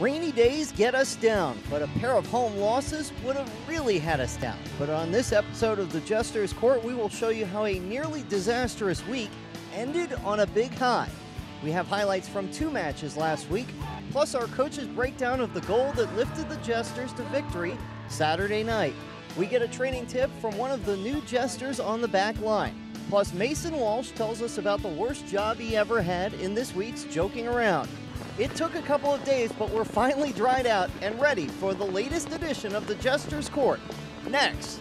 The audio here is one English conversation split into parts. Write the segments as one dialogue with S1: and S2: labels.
S1: Rainy days get us down, but a pair of home losses would have really had us down. But on this episode of the Jesters Court, we will show you how a nearly disastrous week ended on a big high. We have highlights from 2 matches last week, plus our coach's breakdown of the goal that lifted the Jesters to victory Saturday night. We get a training tip from one of the new Jesters on the back line. Plus, Mason Walsh tells us about the worst job he ever had in this week's Joking Around. It took a couple of days, but we're finally dried out and ready for the latest edition of the Jesters Court. Next.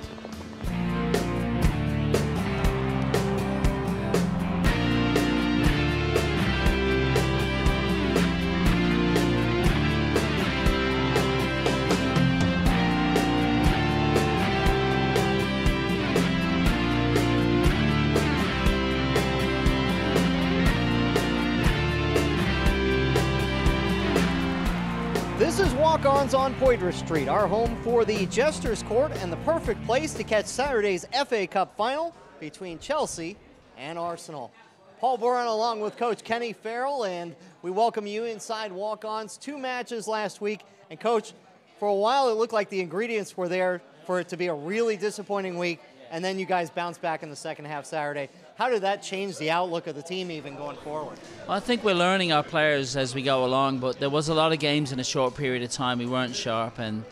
S1: This is Walk-Ons on Poitras Street, our home for the Jesters Court and the perfect place to catch Saturday's FA Cup final between Chelsea and Arsenal. Paul Boran along with Coach Kenny Farrell, and we welcome you inside Walk-Ons. 2 matches last week, and Coach, for a while it looked like the ingredients were there for it to be a really disappointing week, and then you guys bounced back in the second half Saturday. How did that change the outlook of the team even going forward?
S2: Well, I think we're learning our players as we go along, but there was a lot of games in a short period of time we weren't sharp, and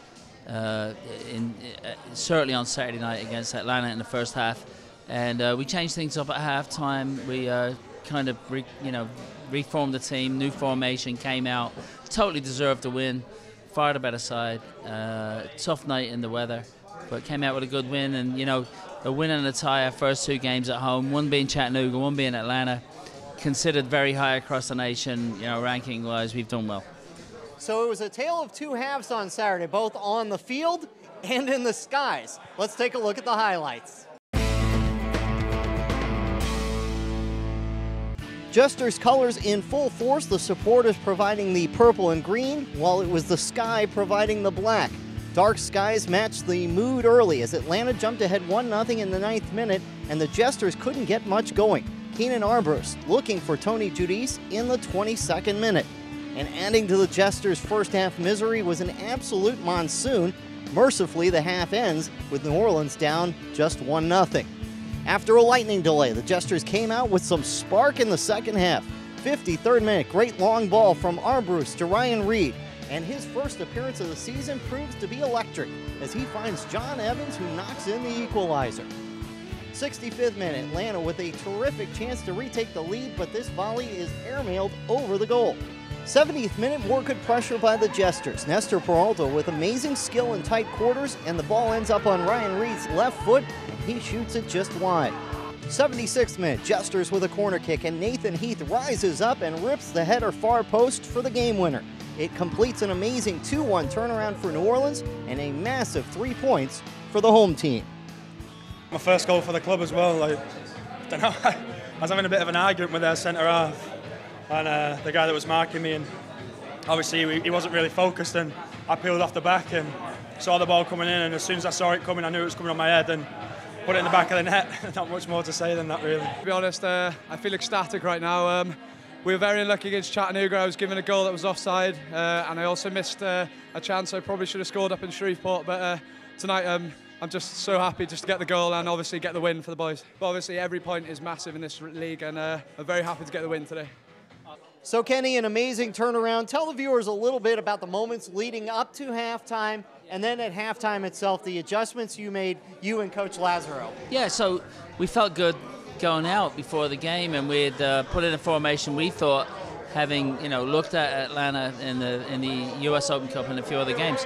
S2: certainly on Saturday night against Atlanta in the first half. And we changed things up at halftime. We kind of reformed the team, new formation came out, totally deserved to win, fired a better side, tough night in the weather, but came out with a good win. And a win and a tie our first 2 games at home, one being Chattanooga, one being Atlanta, considered very high across the nation, ranking wise. We've done well.
S1: So it was a tale of 2 halves on Saturday, both on the field and in the skies. Let's take a look at the highlights. Jesters colors in full force, the supporters providing the purple and green, while it was the sky providing the black. Dark skies matched the mood early as Atlanta jumped ahead 1-0 in the 9th minute, and the Jesters couldn't get much going. Keenan Armbrust looking for Tony Giudice in the 22nd minute. And adding to the Jesters' first half misery was an absolute monsoon. Mercifully, the half ends with New Orleans down just 1-0. After a lightning delay, the Jesters came out with some spark in the second half. 53rd minute, great long ball from Armbrust to Ryan Reed. And his first appearance of the season proves to be electric as he finds John Evans, who knocks in the equalizer. 65th minute, Atlanta with a terrific chance to retake the lead, but this volley is airmailed over the goal. 70th minute, more good pressure by the Jesters. Nestor Peralta with amazing skill in tight quarters, and the ball ends up on Ryan Reed's left foot, and he shoots it just wide. 76th minute, Jesters with a corner kick, and Nathan Heath rises up and rips the header far post for the game winner. It completes an amazing 2-1 turnaround for New Orleans and a massive 3 points for the home team.
S3: My first goal for the club as well. I don't know, I was having a bit of an argument with their centre half and the guy that was marking me, and obviously he wasn't really focused, and I peeled off the back and saw the ball coming in, and as soon as I saw it coming, I knew it was coming on my head and put it in the back of the net. Not much more to say than that, really.
S4: To be honest, I feel ecstatic right now. We were very unlucky against Chattanooga. I was given a goal that was offside, and I also missed a chance I probably should have scored up in Shreveport. But tonight, I'm just so happy just to get the goal and obviously get the win for the boys. But obviously, every point is massive in this league, and I'm very happy to get the win today.
S1: So, Kenny, an amazing turnaround. Tell the viewers a little bit about the moments leading up to halftime, and then at halftime itself, the adjustments you made, you and Coach Lazaro.
S2: Yeah, so we felt good going out before the game, and we had put in a formation we thought, having looked at Atlanta in the U.S. Open Cup and a few other games,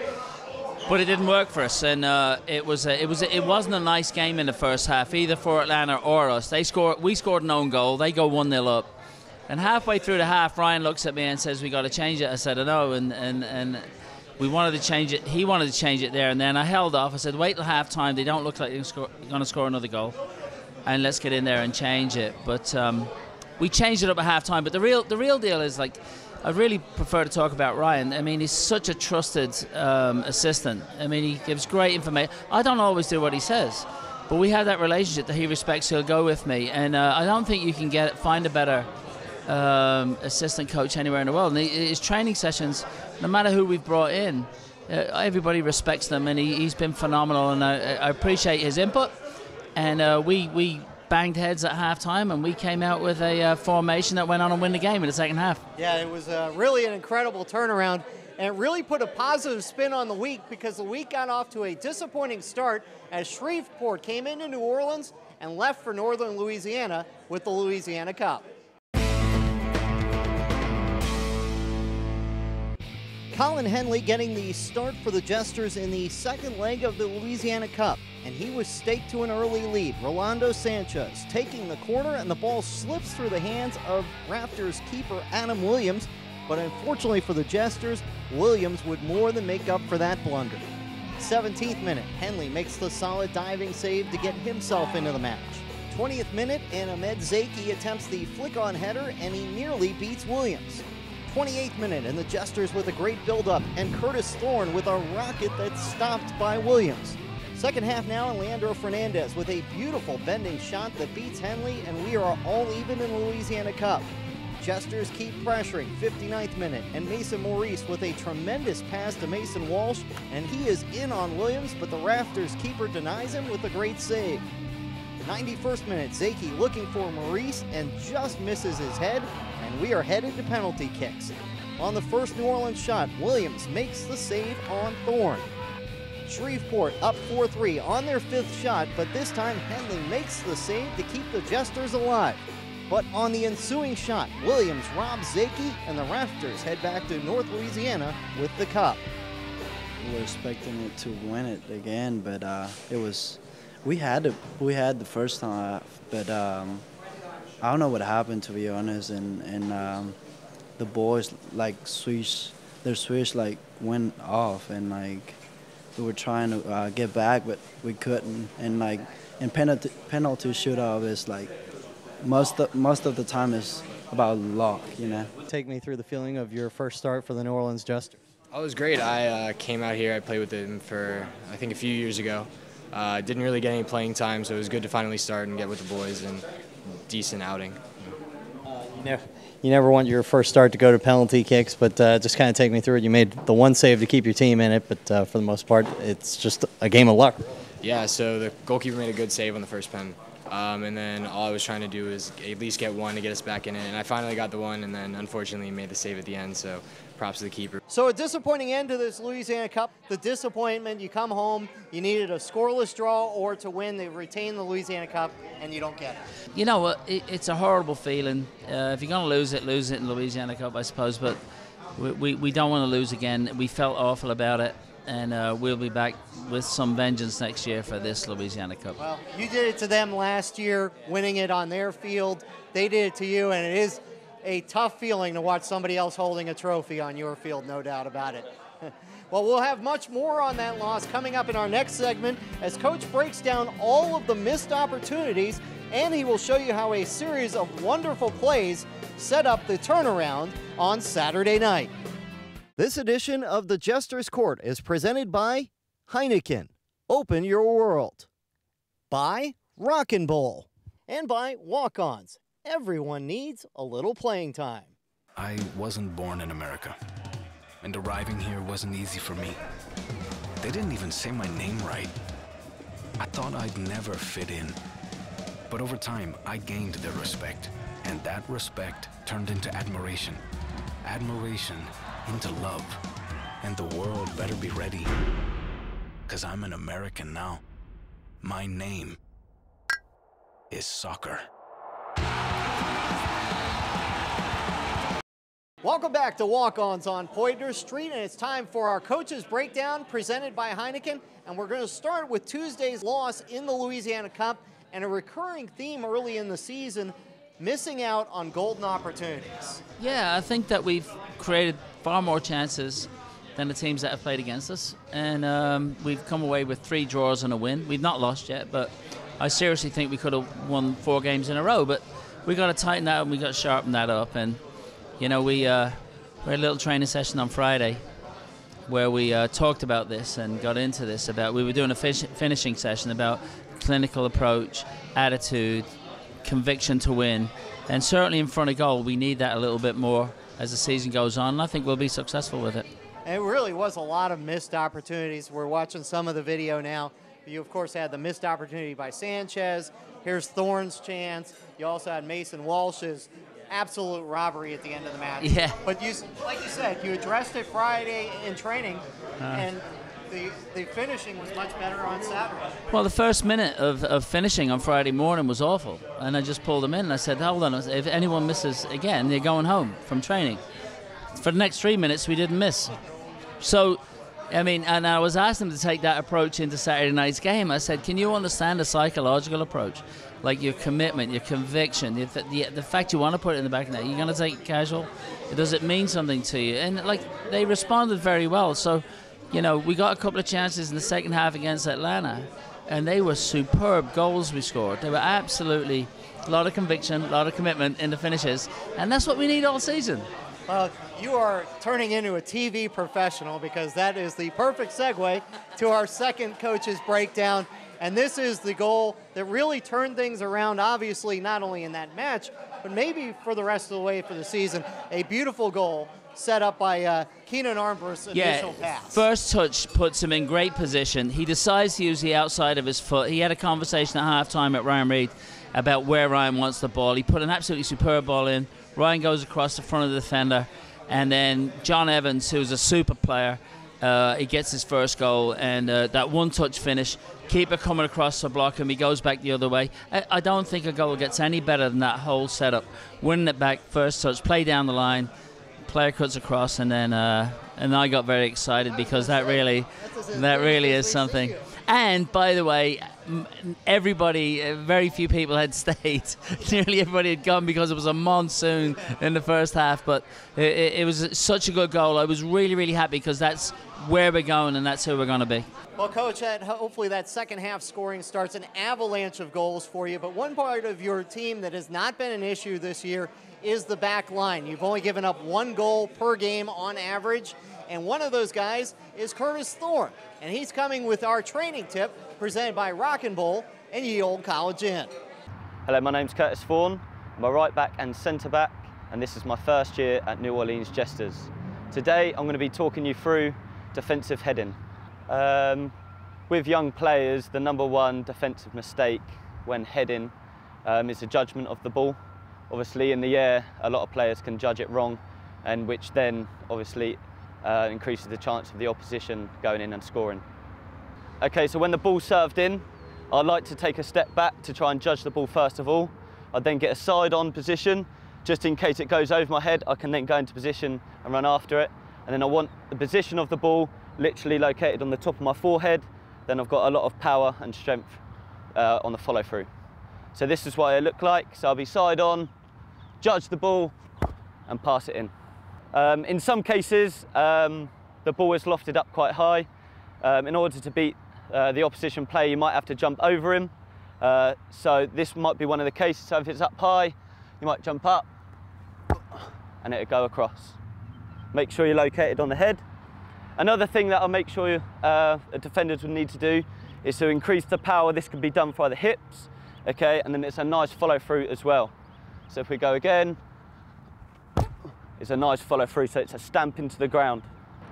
S2: but it didn't work for us, and it wasn't a nice game in the first half either for Atlanta or us. We scored an own goal. They go 1-0 up, and halfway through the half, Ryan looks at me and says, "We got to change it." I said, "I know," and we wanted to change it. He wanted to change it there, and then I held off. I said, "Wait till halftime. They don't look like they're going to score another goal, and let's get in there and change it." But we changed it up at halftime. But the real deal is, like, I really prefer to talk about Ryan. I mean, he's such a trusted assistant. I mean, he gives great information. I don't always do what he says, but we have that relationship that he respects. He'll go with me, and I don't think you can find a better assistant coach anywhere in the world. And his training sessions, no matter who we've brought in, everybody respects them, and he's been phenomenal, and I appreciate his input. And we banged heads at halftime, and we came out with a formation that went on and win the game in the second half.
S1: Yeah, it was really an incredible turnaround, and it really put a positive spin on the week, because the week got off to a disappointing start as Shreveport came into New Orleans and left for Northern Louisiana with the Louisiana Cup. Colin Henley getting the start for the Jesters in the second leg of the Louisiana Cup, and he was staked to an early lead. Rolando Sanchez taking the corner, and the ball slips through the hands of Raptors keeper Adam Williams, but unfortunately for the Jesters, Williams would more than make up for that blunder. 17th minute, Henley makes the solid diving save to get himself into the match. 20th minute, and Ahmed Zaki attempts the flick-on header, and he nearly beats Williams. 28th minute, and the Jesters with a great build-up, and Curtis Thorne with a rocket that's stopped by Williams. Second half now, and Leandro Fernandez with a beautiful bending shot that beats Henley, and we are all even in the Louisiana Cup. Jesters keep pressuring. 59th minute, and Mason Maurice with a tremendous pass to Mason Walsh, and he is in on Williams, but the Raptors keeper denies him with a great save. 91st minute, Zaki looking for Maurice and just misses his head, and we are headed to penalty kicks. On the first New Orleans shot, Williams makes the save on Thorne. Shreveport up 4-3 on their fifth shot, but this time Henley makes the save to keep the Jesters alive. But on the ensuing shot, Williams robs Zaki, and the Raptors head back to North Louisiana with the cup.
S5: We were expecting it to win it again, but we had the first half, but I don't know what happened, to be honest, and the boys their switch went off, and we were trying to get back, but we couldn't, and in penalty shootout is most of the time is about luck, you know.
S1: Take me through the feeling of your first start for the New Orleans Jesters.
S6: Oh, it was great. I came out here. I played with them for I think a few years ago. Didn't really get any playing time, so it was good to finally start and get with the boys, and decent outing.
S1: You never want your first start to go to penalty kicks, but just kind of take me through it. You made the one save to keep your team in it, but for the most part, it's just a game of luck.
S6: Yeah, so the goalkeeper made a good save on the first pen, and then all I was trying to do is at least get one to get us back in it, and I finally got the one, and then unfortunately made the save at the end, so props to the keeper.
S1: So a disappointing end to this Louisiana Cup. The disappointment, you come home, you needed a scoreless draw or to win, they retain the Louisiana Cup, and you don't get it.
S2: You know what? It's a horrible feeling. If you're going to lose it in the Louisiana Cup, I suppose, but we don't want to lose again. We felt awful about it, and we'll be back with some vengeance next year for this Louisiana Cup.
S1: Well, you did it to them last year, winning it on their field. They did it to you, and it is a tough feeling to watch somebody else holding a trophy on your field, no doubt about it. Well, we'll have much more on that loss coming up in our next segment as Coach breaks down all of the missed opportunities, and he will show you how a series of wonderful plays set up the turnaround on Saturday night. This edition of the Jesters Court is presented by Heineken. Open your world. By Rockin' Bowl. And by Walk-Ons. Everyone needs a little playing time.
S7: I wasn't born in America, and arriving here wasn't easy for me. They didn't even say my name right. I thought I'd never fit in. But over time, I gained their respect, and that respect turned into admiration. Admiration into love. And the world better be ready, 'cause I'm an American now. My name is soccer.
S1: Welcome back to Walk-Ons on Poydras Street, and it's time for our Coach's Breakdown presented by Heineken. And we're going to start with Tuesday's loss in the Louisiana Cup, and a recurring theme early in the season, missing out on golden opportunities.
S2: Yeah, I think that we've created far more chances than the teams that have played against us, and we've come away with 3 draws and a win. We've not lost yet, but I seriously think we could have won 4 games in a row, but we got to tighten that and we got to sharpen that up. And you know, we had a little training session on Friday where we talked about this and got into this. We were doing a finishing session about clinical approach, attitude, conviction to win, And certainly in front of goal, we need that a little bit more as the season goes on. And I think we'll be successful with it.
S1: And it really was a lot of missed opportunities. We're watching some of the video now. You, of course, had the missed opportunity by Sanchez. Here's Thorne's chance. You also had Mason Walsh's absolute robbery at the end of the match.
S2: Yeah.
S1: But you, like you said, you addressed it Friday in training, and the finishing was much better on Saturday.
S2: Well, the first minute of finishing on Friday morning was awful, and I just pulled them in, and I said, hold on, if anyone misses again, they're going home from training. For the next 3 minutes, we didn't miss. So, I mean, and I was asking them to take that approach into Saturday night's game. I said, can you understand the psychological approach? Like your commitment, your conviction, the fact you want to put it in the back of the net. You're going to take it casual? Does it mean something to you? And, like, they responded very well. So, you know, we got a couple of chances in the second half against Atlanta, and they were superb goals we scored. They were absolutely a lot of conviction, a lot of commitment in the finishes, and that's what we need all season.
S1: You are turning into a TV professional, because that is the perfect segue to our second coach's breakdown. And this is the goal that really turned things around, obviously, not only in that match, but maybe for the rest of the way for the season. A beautiful goal set up by Keenan Armbrust's initial pass.
S2: First touch puts him in great position. He decides to use the outside of his foot. He had a conversation at halftime at Ryan Reed about where Ryan wants the ball. He put an absolutely superb ball in. Ryan goes across the front of the defender, and then John Evans, who's a super player, he gets his first goal, and that one-touch finish, keeper coming across the block, and he goes back the other way. I don't think a goal gets any better than that whole setup. Winning it back, first touch, play down the line, player cuts across, and then and I got very excited, because that really is something. And by the way, everybody, very few people had stayed. Nearly everybody had gone because it was a monsoon in the first half. But it was such a good goal. I was really, really happy, because that's where we're going and that's who we're going to be.
S1: Well, Coach, hopefully that second half scoring starts an avalanche of goals for you. But one part of your team that has not been an issue this year is the back line. You've only given up 1 goal per game on average. And one of those guys is Curtis Thorne. And he's coming with our training tip presented by Rock and Bowl and Ye Olde College Inn.
S8: Hello, my name's Curtis Thorne. I'm a right back and centre back, and this is my first year at New Orleans Jesters. Today I'm going to be talking you through defensive heading. With young players, the #1 defensive mistake when heading is the judgment of the ball. Obviously in the air, a lot of players can judge it wrong, and which then obviously increases the chance of the opposition going in and scoring. Okay, so when the ball's served in, I like to take a step back to try and judge the ball first of all. I then get a side-on position, just in case it goes over my head. I can then go into position and run after it. And then I want the position of the ball literally located on the top of my forehead. Then I've got a lot of power and strength on the follow-through. So this is what it look like. So I'll be side-on, judge the ball, and pass it in. In some cases, the ball is lofted up quite high. In order to beat the opposition player, you might have to jump over him. So this might be one of the cases. So if it's up high, you might jump up and it'll go across. Make sure you're located on the head. Another thing that I'll make sure defenders will need to do is to increase the power. This can be done by the hips, okay? And then it's a nice follow through as well. So if we go again, it's a nice follow through, so it's a stamp into the ground.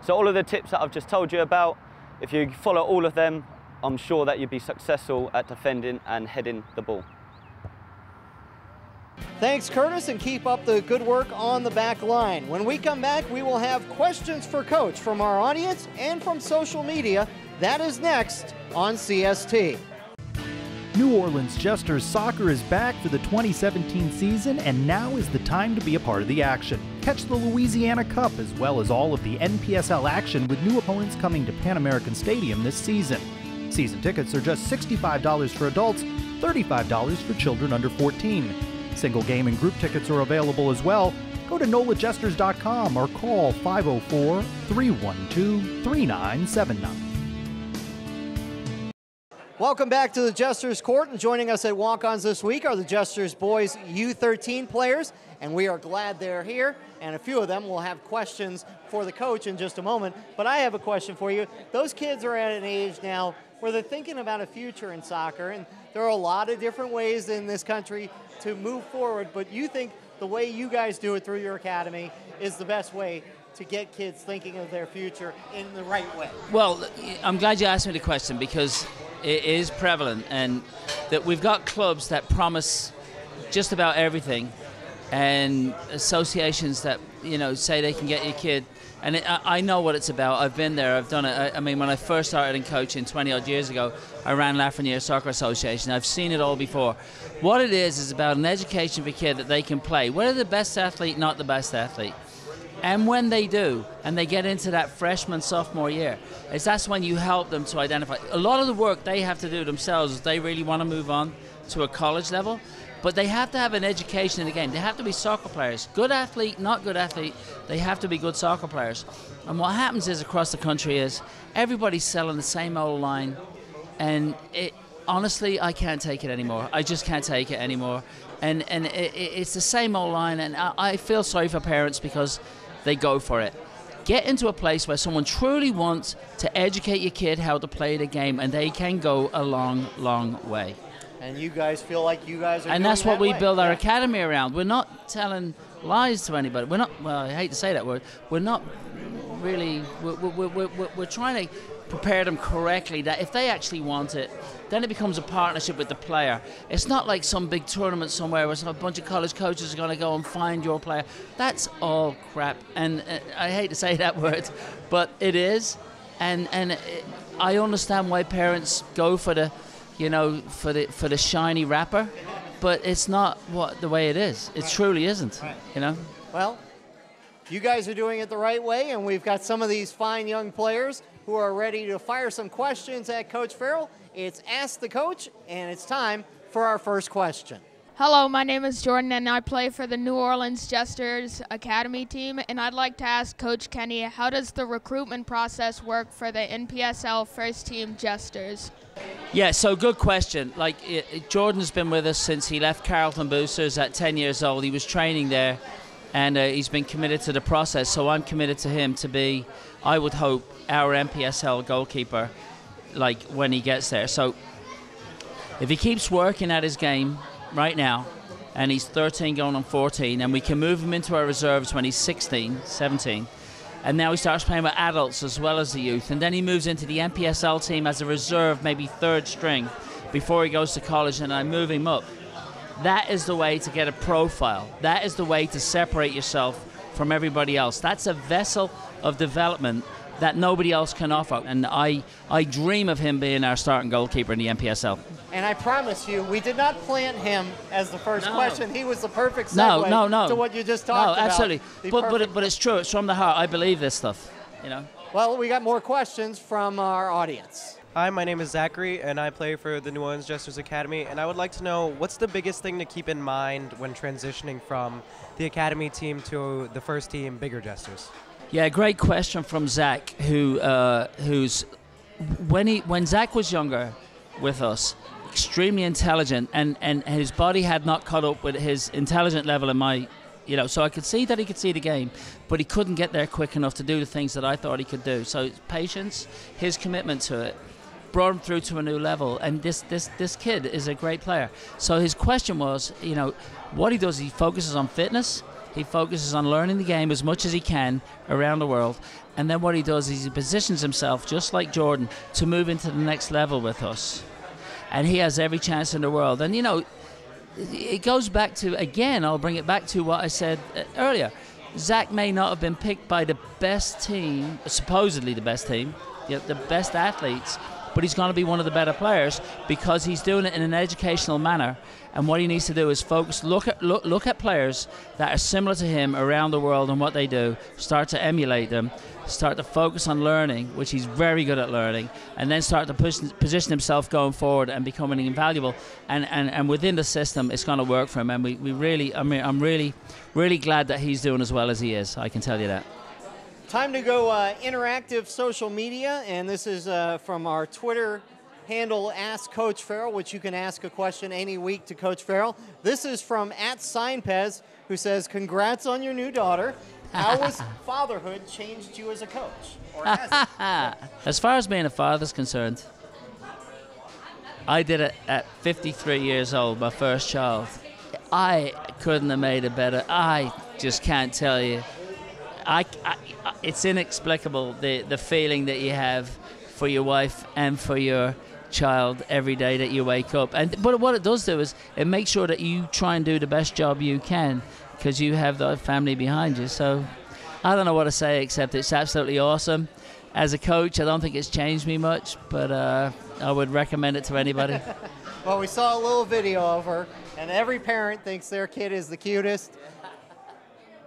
S8: So all of the tips that I've just told you about, if you follow all of them, I'm sure that you'll be successful at defending and heading the ball.
S1: Thanks, Curtis, and keep up the good work on the back line. When we come back, we will have questions for Coach from our audience and from social media. That is next on CST.
S9: New Orleans Jesters soccer is back for the 2017 season, and now is the time to be a part of the action. Catch the Louisiana Cup as well as all of the NPSL action with new opponents coming to Pan American Stadium this season. Season tickets are just $65 for adults, $35 for children under 14. Single game and group tickets are available as well. Go to NOLAJesters.com or call 504-312-3979.
S1: Welcome back to the Jesters Court, and joining us at Walk-Ons this week are the Jesters boys U13 players, and we are glad they're here, and a few of them will have questions for the coach in just a moment. But I have a question for you. Those kids are at an age now where they're thinking about a future in soccer, and there are a lot of different ways in this country to move forward, but you think the way you guys do it through your academy is the best way to get kids thinking of their future in the right way?
S2: Well, I'm glad you asked me the question, because it is prevalent, and that we've got clubs that promise just about everything, and associations that, you know, say they can get your kid. And I know what it's about. I've been there. I've done it. I mean, when I first started in coaching 20-odd years ago, I ran Lafreniere Soccer Association. I've seen it all before. What it is about an education for a kid that they can play. Whether the best athlete, not the best athlete. And when they do, and they get into that freshman, sophomore year, that's when you help them to identify. A lot of the work they have to do themselves is they really want to move on to a college level. But they have to have an education in the game. They have to be soccer players. Good athlete, not good athlete, they have to be good soccer players. And what happens is across the country is everybody's selling the same old line. And honestly, I can't take it anymore. I just can't take it anymore. And it's the same old line. And I feel sorry for parents because they go for it. Get into a place where someone truly wants to educate your kid how to play the game, and they can go a long, long way.
S1: And you guys feel like you guys are
S2: and
S1: doing
S2: that's what
S1: that
S2: we
S1: way.
S2: build our academy around. We're not telling lies to anybody. We're not, well, I hate to say that word, we're not really, we're trying to prepare them correctly, that if they actually want it, then it becomes a partnership with the player. It's not like some big tournament somewhere where a bunch of college coaches are going to go and find your player. That's all crap. And I hate to say that word, but it is. And I understand why parents go for the, you know, for the shiny wrapper, but it's not the way it is. It truly isn't, you know.
S1: Well, you guys are doing it the right way, and we've got some of these fine young players who are ready to fire some questions at Coach Farrell. It's Ask the Coach, and it's time for our first question.
S10: Hello, my name is Jordan, and I play for the New Orleans Jesters Academy team, and I'd like to ask Coach Kenny, how does the recruitment process work for the NPSL first team Jesters?
S2: Yeah, so good question. Like, Jordan's been with us since he left Carlton Boosters at 10 years old. He was training there, and he's been committed to the process, so I'm committed to him to be, I would hope, our NPSL goalkeeper, like, when he gets there. So if he keeps working at his game right now, and he's 13 going on 14, and we can move him into our reserves when he's 16, 17, and now he starts playing with adults as well as the youth, and then he moves into the NPSL team as a reserve, maybe third string, before he goes to college, and I move him up. That is the way to get a profile. That is the way to separate yourself from everybody else. That's a vessel of development that nobody else can offer. And I dream of him being our starting goalkeeper in the NPSL.
S1: And I promise you, we did not plant him as the first question. He was the perfect segue to what you just talked about.
S2: No, absolutely. But it's true. It's from the heart. I believe this stuff, you know.
S1: Well, we got more questions from our audience.
S11: Hi, my name is Zachary, and I play for the New Orleans Jesters Academy. And I would like to know, what's the biggest thing to keep in mind when transitioning from the academy team to the first team, bigger Jesters?
S2: Yeah, great question from Zach, who's when Zach was younger with us, extremely intelligent, and his body had not caught up with his intelligent level in my, you know, so I could see that he could see the game, but he couldn't get there quick enough to do the things that I thought he could do. So his patience, his commitment to it, brought him through to a new level, and this kid is a great player. So his question was, you know, what he does, he focuses on fitness. He focuses on learning the game as much as he can around the world. And then what he does is he positions himself, just like Jordan, to move into the next level with us. And he has every chance in the world. And, you know, it goes back to, again, I'll bring it back to what I said earlier. Zach may not have been picked by the best team, supposedly the best team, the best athletes, but he's going to be one of the better players because he's doing it in an educational manner. And what he needs to do is focus, look at players that are similar to him around the world and what they do, start to emulate them, start to focus on learning, which he's very good at learning, and then start to position himself going forward and becoming invaluable. And within the system, it's going to work for him. And we really, I mean, I'm really, really glad that he's doing as well as he is. I can tell you that.
S1: Time to go interactive social media, and this is from our Twitter handle, Ask Coach Farrell, which you can ask a question any week to Coach Farrell. This is from @Signpez, who says, congrats on your new daughter. How has fatherhood changed you as a coach? Or has it?
S2: As far as being a father is concerned, I did it at 53 years old, my first child. I couldn't have made it better. I just can't tell you. It's inexplicable, the feeling that you have for your wife and for your child every day that you wake up. But what it does do is it makes sure that you try and do the best job you can because you have the family behind you. So I don't know what to say except it's absolutely awesome. As a coach, I don't think it's changed me much, but I would recommend it to anybody.
S1: Well, we saw a little video of her, and every parent thinks their kid is the cutest.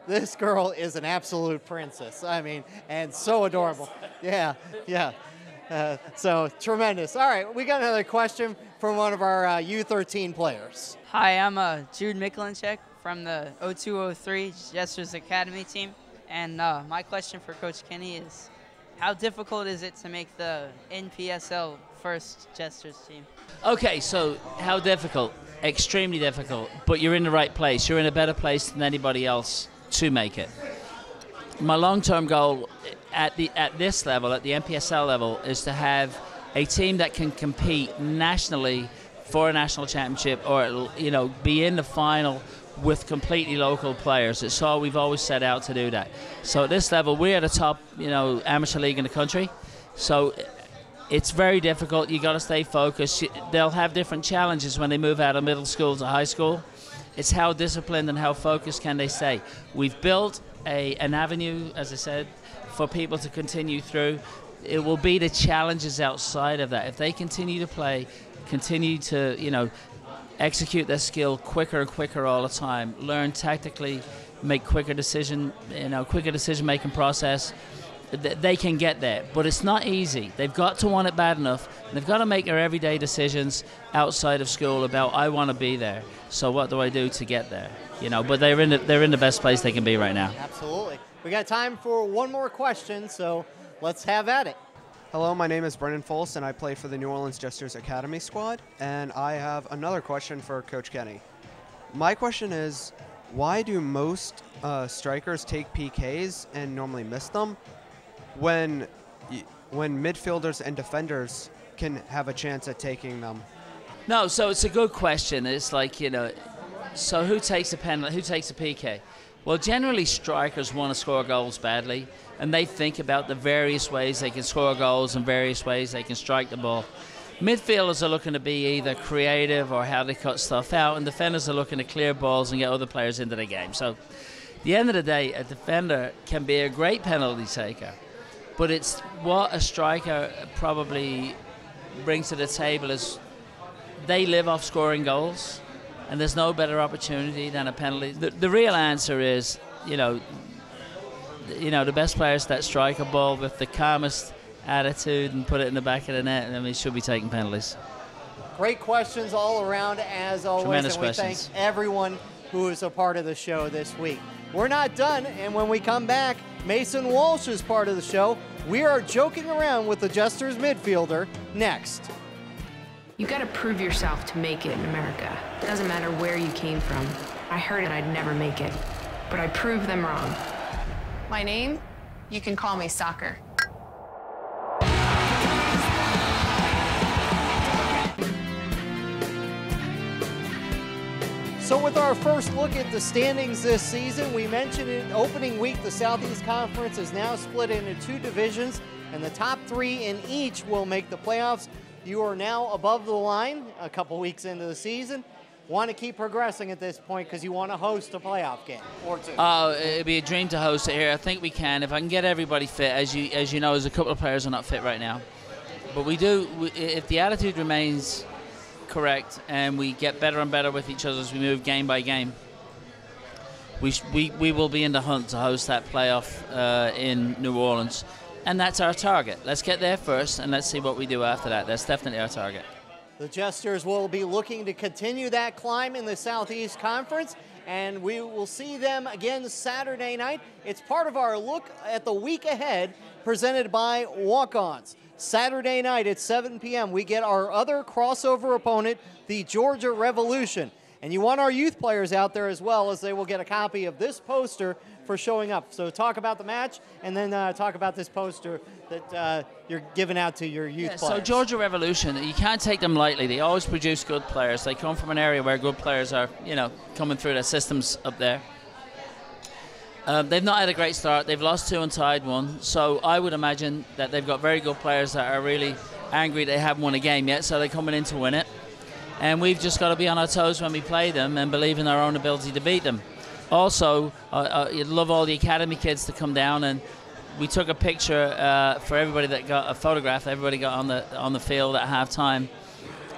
S1: This girl is an absolute princess. I mean, and so adorable. Yeah, yeah. So tremendous. All right, we got another question from one of our U13 players.
S12: Hi, I'm Jude Mikulinchek from the 0203 Jesters Academy team. And my question for Coach Kenny is, how difficult is it to make the NPSL first Jesters team?
S2: Okay, so how difficult? Extremely difficult, but you're in the right place. You're in a better place than anybody else to make it. My long-term goal at this level, at the NPSL level, is to have a team that can compete nationally for a national championship, or be in the final with completely local players. It's all we've always set out to do that. So at this level, we're at the top, amateur league in the country. So it's very difficult. You got to stay focused. They'll have different challenges when they move out of middle school to high school. It's how disciplined and how focused can they stay. We've built an avenue, as I said, for people to continue through. It will be the challenges outside of that. If they continue to play, continue to, execute their skill quicker and quicker all the time, learn tactically, make quicker decision-making process, they can get there. But it's not easy. They've got to want it bad enough, and they've got to make their everyday decisions outside of school about, I want to be there, so what do I do to get there? But they're in the best place they can be right now.
S1: Absolutely. We got time for one more question, so let's have at it.
S13: Hello, my name is Brennan Folse, and I play for the New Orleans Jesters Academy squad, and I have another question for Coach Kenny. My question is, why do most strikers take PKs and normally miss them when midfielders and defenders can have a chance at taking them?
S2: No, so it's a good question. It's like, so who takes a penalty, who takes a PK? Well, generally strikers want to score goals badly, and they think about the various ways they can score goals and various ways they can strike the ball. Midfielders are looking to be either creative or how they cut stuff out, and defenders are looking to clear balls and get other players into the game. So at the end of the day, a defender can be a great penalty taker, but it's what a striker probably brings to the table is they live off scoring goals, and there's no better opportunity than a penalty. The real answer is, the best players that strike a ball with the calmest attitude and put it in the back of the net, should be taking penalties.
S1: Great questions all around, as always.
S2: Tremendous
S1: and we
S2: questions.
S1: thank everyone who is a part of the show this week. We're not done, and when we come back, Mason Walsh is part of the show. We are joking around with the Jesters midfielder next.
S14: You got to prove yourself to make it in America. It doesn't matter where you came from. I heard it, I'd never make it, but I proved them wrong.
S15: My name? You can call me Soccer.
S1: So with our first look at the standings this season, we mentioned in opening week the Southeast Conference is now split into two divisions, and the top three in each will make the playoffs. You are now above the line a couple weeks into the season. Want to keep progressing at this point because you want to host a playoff game or two.
S2: It'd be a dream to host it here. I think we can. If I can get everybody fit, as you know, there's a couple of players who are not fit right now. But if the attitude remains correct and we get better and better with each other as we move game by game, we will be in the hunt to host that playoff in New Orleans. And that's our target. Let's get there first, and let's see what we do after that. That's definitely our target.
S1: The Jesters will be looking to continue that climb in the Southeast Conference, and we will see them again Saturday night. It's part of our look at the week ahead presented by Walk-Ons. Saturday night at 7 p.m., we get our other crossover opponent, the Georgia Revolution. And you want our youth players out there as well, as they will get a copy of this poster for showing up. So talk about the match, and then talk about this poster that you're giving out to your youth players.
S2: So Georgia Revolution, you can't take them lightly. They always produce good players. They come from an area where good players are, you know, coming through their systems up there. They've not had a great start. They've lost 2 and tied 1. So I would imagine that they've got very good players that are really angry they haven't won a game yet, so they're coming in to win it. And we've just got to be on our toes when we play them and believe in our own ability to beat them. Also, you'd love all the academy kids to come down, and we took a picture for everybody that got a photograph. Everybody got on the field at halftime.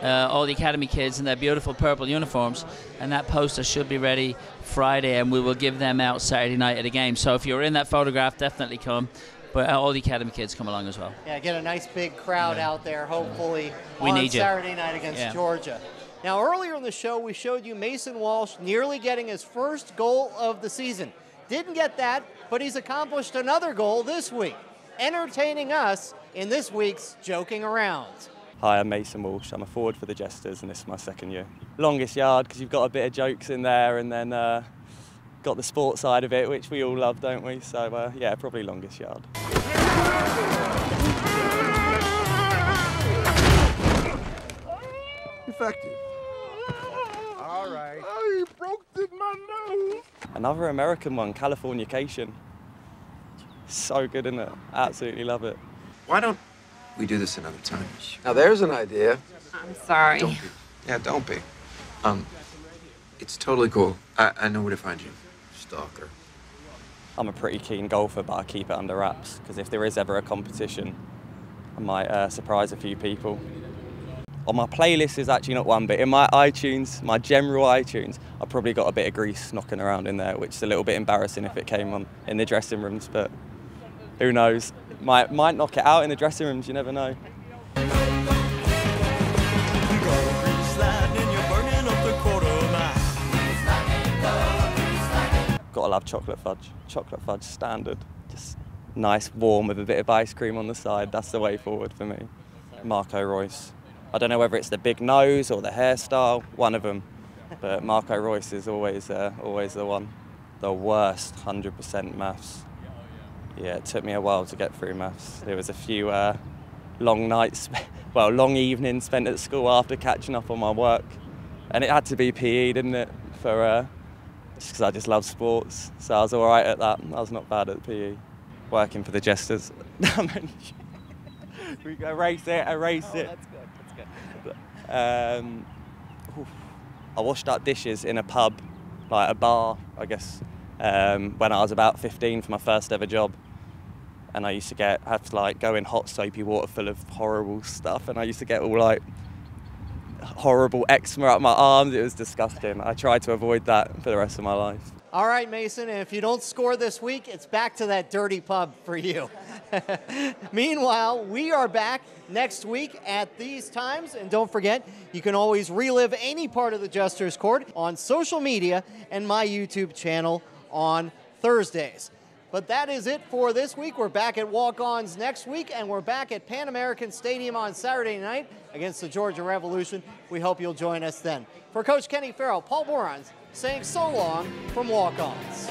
S2: All the academy kids in their beautiful purple uniforms, and that poster should be ready Friday, and we will give them out Saturday night at a game. So if you're in that photograph, definitely come. But all the academy kids come along as well.
S1: Yeah, get a nice big crowd out there, hopefully,
S2: We
S1: on
S2: need you.
S1: Saturday night against Georgia. Now, earlier in the show, we showed you Mason Walsh nearly getting his first goal of the season. Didn't get that, but he's accomplished another goal this week, entertaining us in this week's Joking Around.
S16: Hi, I'm Mason Walsh. I'm a forward for the Jesters, and this is my second year. Longest yard, because you've got a bit of jokes in there, and then got the sport side of it, which we all love, don't we? So, yeah, probably longest yard.
S17: Effective. All right. I broke my nose.
S16: Another American one, Californication. So good, isn't it? Absolutely love it.
S17: Why don't we do this another time? Now, there's an idea.
S15: I'm sorry.
S17: Don't be. Yeah, don't be. It's totally cool. I know where to find you. Stalker.
S16: I'm a pretty keen golfer, but I keep it under wraps, because if there is ever a competition, I might surprise a few people. On my playlist is actually not one, but in my iTunes, my general iTunes, I've probably got a bit of Grease knocking around in there, which is a little bit embarrassing if it came on in the dressing rooms, but who knows? Might knock it out in the dressing rooms, you never know. Gotta love chocolate fudge. Chocolate fudge standard. Just nice, warm with a bit of ice cream on the side. That's the way forward for me. Marco Royce. I don't know whether it's the big nose or the hairstyle, one of them. But Marco Royce is always the one. The worst, 100% maths. Yeah, it took me a while to get through maths. There was a few long nights, well, long evenings spent at school after catching up on my work. And it had to be PE, didn't it? Just because I just love sports. So I was all right at that. I was not bad at PE. Working for the Jesters. We go erase it.
S1: That's good, that's good.
S16: I washed up dishes in a pub, like a bar, I guess, when I was about 15 for my first ever job. And I used to have to go in hot soapy water full of horrible stuff, and I used to get all horrible eczema up my arms. It was disgusting. I tried to avoid that for the rest of my life.
S1: All right, Mason, and if you don't score this week, it's back to that dirty pub for you. Meanwhile, we are back next week at these times, and don't forget, you can always relive any part of the Jesters Court on social media and my YouTube channel on Thursdays. But that is it for this week. We're back at Walk-Ons next week, and we're back at Pan American Stadium on Saturday night against the Georgia Revolution. We hope you'll join us then. For Coach Kenny Farrell, Paul Borons saying so long from Walk-Ons.